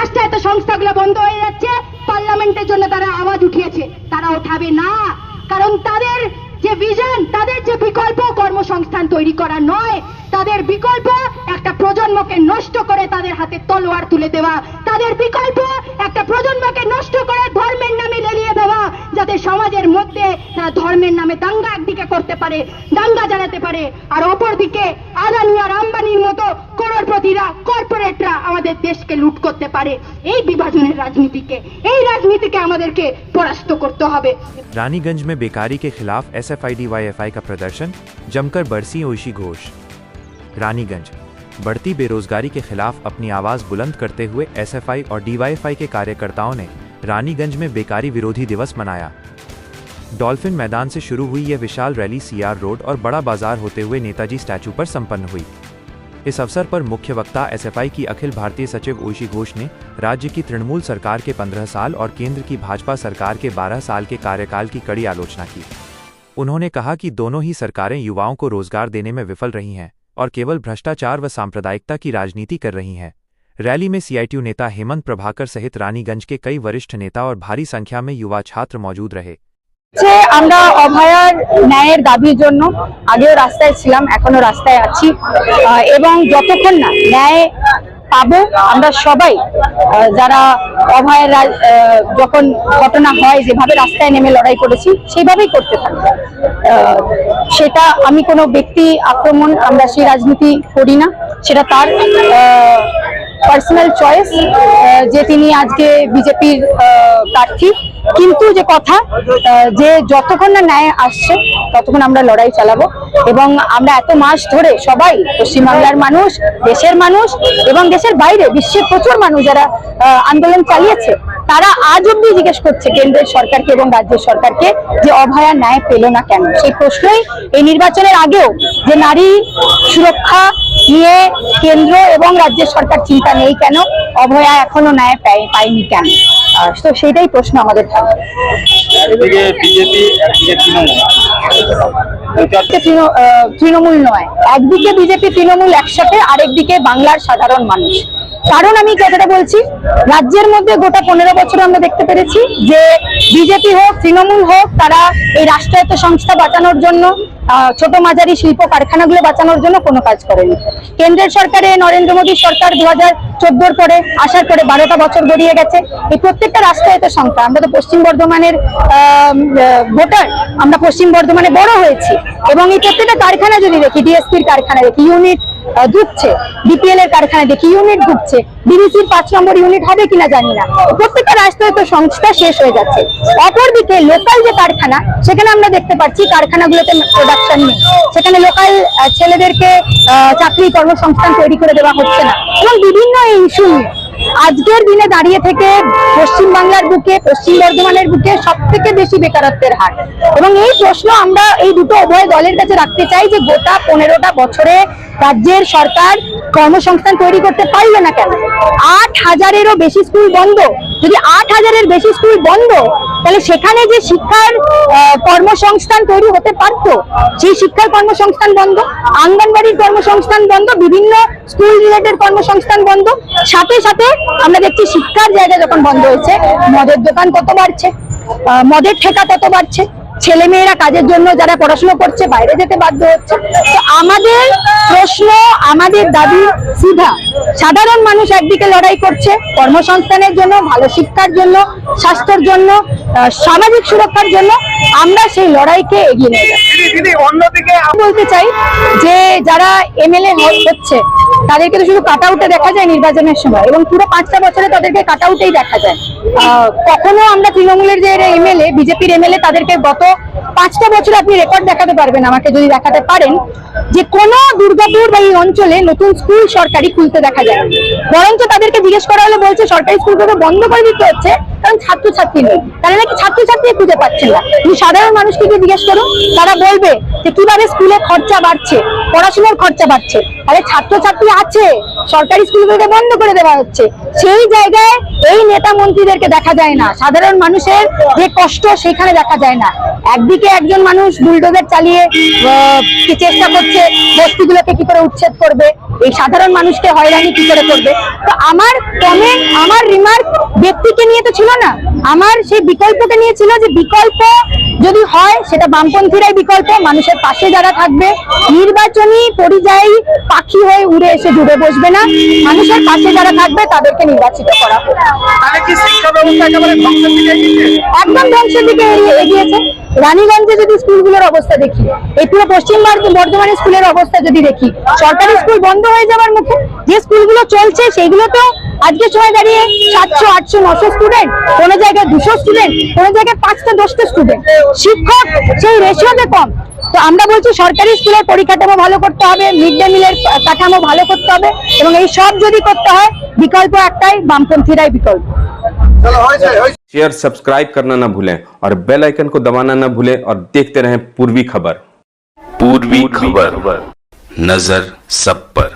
রাষ্ট্রায়ত্ত সংস্থাগুলো বন্ধ হয়ে যাচ্ছে, পার্লামেন্টের জন্য তারা আওয়াজ উঠিয়েছে, তারা ওঠাবে না। কারণ তাদের যে ভিশন, তাদের যে বিকল্প কর্মসংস্থান তৈরি করা নয়, তাদের বিকল্প একটা প্রজন্মকে নষ্ট করে তাদের হাতে তলোয়ার তুলে দেওয়া, তাদের বিকল্প একটা প্রজন্মকে নষ্ট করে ধর্মের নামে লেলিয়ে দেওয়া, যাতে সমাজের মধ্যে তারা ধর্মের নামে দাঙ্গা একদিকে করতে পারে, দাঙ্গা জ্বালাতে পারে, আর অপরদিকে আদানি আর আম্বানির মতো করোড়পতিরা, কর্পোরেটরা আমাদের দেশকে লুট করতে পারে। এই বিভাজনের রাজনীতিকে, এই রাজনীতিকে আমাদেরকে পরাস্ত করতে হবে। रानीगंज में बेकारी के खिलाफ SFID-YFI का प्रदर्शन, जमकर बरसी ओइशी घोष। रानीगंज बढ़ती बेरोजगारी के खिलाफ अपनी आवाज बुलंद करते हुए SFI और DYFI के कार्यकर्ताओं ने रानीगंज में बेकारी विरोधी दिवस मनाया। डॉल्फिन मैदान से शुरू हुई यह विशाल रैली CR रोड और बड़ा बाजार होते हुए नेताजी स्टैचू पर संपन्न हुई। इस अवसर पर मुख्य वक्ता SFI की अखिल भारतीय सचिव ओइशी घोष ने राज्य की तृणमूल सरकार के 15 साल और केंद्र की भाजपा सरकार के 12 साल के कार्यकाल की कड़ी आलोचना की। उन्होंने कहा कि दोनों ही सरकारें युवाओं को रोजगार देने में विफल रही हैं और केवल भ्रष्टाचार व सांप्रदायिकता की राजनीति कर रही हैं। रैली में CITU नेता हेमंत प्रभाकर सहित रानीगंज के कई वरिष्ठ नेता और भारी संख्या में युवा छात्र मौजूद रहे। আমরা অভয়ার ন্যায়ের দাবির জন্য আগেও রাস্তায় ছিলাম, এখনো রাস্তায় আছি, এবং যতক্ষণ না ন্যায় পাবো আমরা সবাই যারা অভয়ের যখন ঘটনা হয় যেভাবে রাস্তায় নেমে লড়াই করেছি সেইভাবেই করতে থাকবো। সেটা আমি কোনো ব্যক্তি আক্রমণ, আমরা সেই রাজনীতি করি না, সেটা তার পার্সোনাল চয়েস যে তিনি আজকে বিজেপির প্রার্থী। কিন্তু যে কথা যে যতক্ষণ না ন্যায় আসছে ততক্ষণ আমরা লড়াই চালাবো, এবং আমরা এত মাস ধরে সবাই পশ্চিমবাংলার মানুষ, দেশের মানুষ এবং দেশের বাইরে বিশ্বের প্রচুর মানুষ যারা আন্দোলন চালিয়েছে, তারা আজ অব্দি জিজ্ঞেস করছে কেন্দ্রের সরকারকে এবং রাজ্যের সরকারকে যে অভয়া ন্যায় পেল না কেন। সেই প্রশ্নই এই নির্বাচনের আগেও যে নারী সুরক্ষা নিয়ে কেন্দ্র এবং রাজ্যের সরকার চিন্তা নেই কেন, অভয়া এখনো ন্যায় পায়নি কেন, তো সেটাই প্রশ্ন আমাদের থাকবে। তৃণমূল নয়, একদিকে বিজেপি তৃণমূল একসাথে, আরেকদিকে বাংলার সাধারণ মানুষ। কারণ আমি কথাটা বলছি, রাজ্যের মধ্যে গোটা 15 বছর আমরা দেখতে পেরেছি যে বিজেপি হোক তৃণমূল হোক, তারা এই রাষ্ট্রায়ত্ত সংস্থা বাঁচানোর জন্য, ছোট মাঝারি শিল্প কারখানাগুলো বাঁচানোর জন্য কোনো কাজ করেনি। কেন্দ্রের সরকারে নরেন্দ্র মোদীর সরকার 2014 পরে আসার পরে 12টা বছর গড়িয়ে গেছে। এই প্রত্যেকটা রাষ্ট্রায়ত্ত সংস্থা, আমরা তো পশ্চিম বর্ধমানের ভোটার, আমরা পশ্চিম বর্ধমানে বড় হয়েছি, এবং এই প্রত্যেকটা কারখানা যদি দেখি, ডিএসপির কারখানা দেখি ইউনিট ঢুকছে, BPL এর কারখানা দেখি ইউনিট ঢুকছে, DVCর 5 নম্বর ইউনিট হবে কিনা জানি না, প্রত্যেকটা রাষ্ট্রায়ত্ত সংস্থা শেষ হয়ে যাচ্ছে। অপরদিকে লোকাল যে কারখানা, সেখানে আমরা দেখতে পাচ্ছি কারখানাগুলোতে প্রোডাকশন নেই, সেখানে লোকাল ছেলেদেরকে চাকরি কর্মসংস্থান তৈরি করে দেওয়া হচ্ছে না, এবং বিভিন্ন ইস্যু আজকের দিনে দাঁড়িয়ে থেকে পশ্চিমবাংলার বুকে, পশ্চিম বর্ধমানের বুকে সব থেকে বেশি বেকারত্বের হার। এবং এই প্রশ্ন আমরা এই দুটো উভয় দলের কাছে রাখতে চাই যে গোটা 15টা বছরে রাজ্যের সরকার কর্মসংস্থান তৈরি করতে পারলো না কেন? 8,000-এরও বেশি স্কুল বন্ধ। যদি 8,000-এর বেশি স্কুল বন্ধ, তাহলে সেখানে যে শিক্ষার কর্মসংস্থান তৈরি হতে পারত, সেই শিক্ষার কর্মসংস্থান বন্ধ, আঙ্গনবাড়ির কর্মসংস্থান বন্ধ, বিভিন্ন স্কুল রিলেটেড কর্মসংস্থান বন্ধ। সাথে সাথে আমরা দেখছি শিক্ষার জায়গা যখন বন্ধ হয়েছে, মদের দোকান কত বাড়ছে, মদের ঠেকা কত বাড়ছে, ছেলে মেয়েরা কাজের জন্য যারা পড়াশোনা করছে বাইরে যেতে বাধ্য হচ্ছে। তো আমাদের প্রশ্ন, আমাদের দাবি সিধা, সাধারণ মানুষ একদিকে লড়াই করছে কর্মসংস্থানের জন্য, ভালো শিক্ষার জন্য, স্বাস্থ্যের জন্য, সামাজিক সুরক্ষার জন্য, আমরা সেই লড়াইকে এগিয়ে নিয়ে যাচ্ছি। অন্যদিকে বলতে চাই যে যারা MLA হচ্ছে তাদেরকে তো শুধু কাট আউটে দেখা যায় নির্বাচনের সময়, এবং পুরো 5টা বছরে তাদেরকে কাট আউটেই দেখা যায়। কখনো আমরা তৃণমূলের যে MLA, বিজেপির MLA, তাদেরকে গত 5টা বছর আপনি রেকর্ড দেখাতে পারবেন আমাকে, যদি দেখাতে পারেন যে কোন দুর্গাপুর বা এই অঞ্চলে নতুন স্কুল সরকারি খুলতে দেখা যায়। বরঞ্চ তাদেরকে জিজ্ঞেস করা হলে বলছে সরকারি স্কুলগুলো বন্ধ করে দিতে হচ্ছে কারণ ছাত্রছাত্রী নেই, তারা নাকি ছাত্রছাত্রী খুঁজে পাচ্ছেন না। তুমি সাধারণ মানুষকে গিয়ে জিজ্ঞেস করো, তারা বলবে যে কিভাবে স্কুলে খরচা বাড়ছে, পড়াশোনার খরচা বাড়ছে। আরে ছাত্রছাত্রী আছে, সরকারি স্কুলগুলোকে বন্ধ করে দেওয়া হচ্ছে, সেই জায়গায় এই নেতা মন্ত্রীদেরকে দেখা যায় না। সাধারণ মানুষের যে কষ্ট সেখানে দেখা যায় না। একদিকে একজন মানুষ বুলডোজার চালিয়ে চেষ্টা করছে বস্তিগুলোকে কি করে উচ্ছেদ করবে, এই সাধারণ মানুষকে হয়রানি কি করে করবে। তো আমার কমেন্ট, আমার রিমার্ক ব্যক্তিকে নিয়ে তো ছিল না, আমার সেই বিকল্পকে নিয়ে ছিল, যে বিকল্প যদি হয় সেটা বামপন্থীরাই বিকল্প, মানুষের পাশে যারা থাকবে, নির্বাচনী পরিযায়ী পাখি হয়ে উড়ে এসে ডুবে বসবে না, মানুষের পাশে যারা থাকবে তাদেরকে নির্বাচিত করা হবে। তাহলে কি শিক্ষা ব্যবস্থা একেবারে ধ্বংসের দিকে এগিয়েছে? একদম ধ্বংসের দিকে এগিয়েছে। রানীগঞ্জে যদি স্কুলগুলোর অবস্থা দেখি, এই পুরো পশ্চিম বর্ধমানের স্কুলের অবস্থা যদি দেখি, সরকারি স্কুল বন্ধ হয়ে যাওয়ার মুখে, যে স্কুলগুলো চলছে সেগুলো তো আজকের সময় দাঁড়িয়ে 700, 800, 900 স্টুডেন্ট, কোনো জায়গায় 200 স্টুডেন্ট, কোনো জায়গায় 5টা 10টা স্টুডেন্ট, শিক্ষক সেই রেশিওতে কম। তো আমরা বলছি সরকারি স্কুলের পরিকাঠামো ভালো করতে হবে, মিড ডে মিলের কাঠামো ভালো করতে হবে, এবং এই সব যদি করতে হয় বিকল্প একটাই, বামপন্থীরাই বিকল্প। চলো হয়েছে शेयर सब्सक्राइब करना ना भूलें और बेल आइकन को दबाना ना भूलें और देखते रहें पूर्वी खबर। पूर्वी खबर, नजर सब पर।